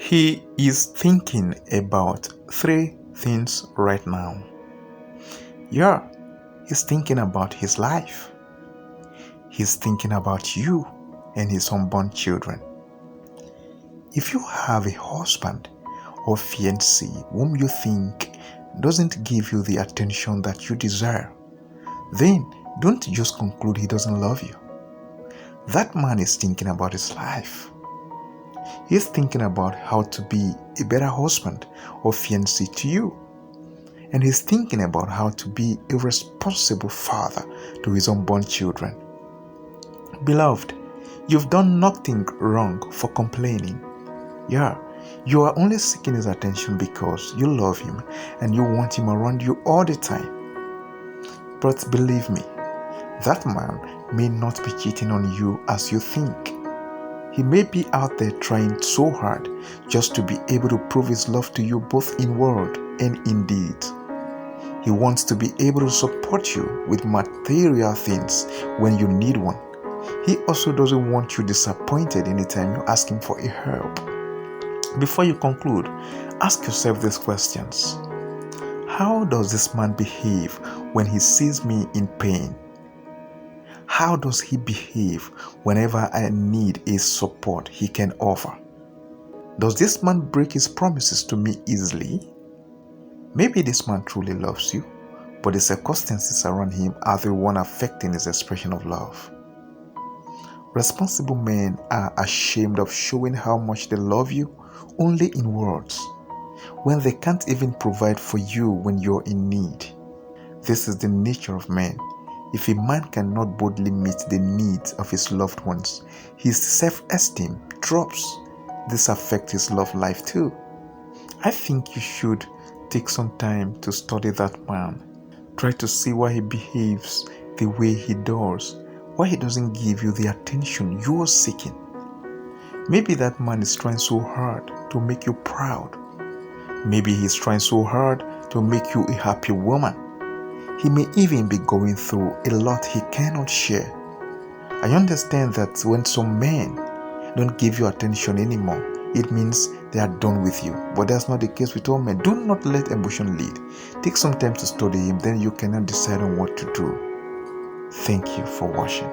He is thinking about three things right now. Yeah, he's thinking about his life. He's thinking about you and his unborn children. If you have a husband or fiancé whom you think doesn't give you the attention that you desire, then don't just conclude he doesn't love you. That man is thinking about his life. He's thinking about how to be a better husband or fiancé to you. And he's thinking about how to be a responsible father to his unborn children. Beloved, you've done nothing wrong for complaining. Yeah, you are only seeking his attention because you love him and you want him around you all the time. But believe me, that man may not be cheating on you as you think. He may be out there trying so hard just to be able to prove his love to you both in word and in deed. He wants to be able to support you with material things when you need one. He also doesn't want you disappointed anytime you ask him for a help. Before you conclude, ask yourself these questions. How does this man behave when he sees me in pain? How does he behave whenever I need a support he can offer? Does this man break his promises to me easily? Maybe this man truly loves you, but the circumstances around him are the one affecting his expression of love. Responsible men are ashamed of showing how much they love you only in words, when they can't even provide for you when you're in need. This is the nature of men. If a man cannot boldly meet the needs of his loved ones, his self-esteem drops. This affects his love life too. I think you should take some time to study that man. Try to see why he behaves the way he does, why he doesn't give you the attention you are seeking. Maybe that man is trying so hard to make you proud. Maybe he's trying so hard to make you a happy woman. He may even be going through a lot he cannot share. I understand that when some men don't give you attention anymore, it means they are done with you. But that's not the case with all men. Do not let emotion lead. Take some time to study him, then you can decide on what to do. Thank you for watching.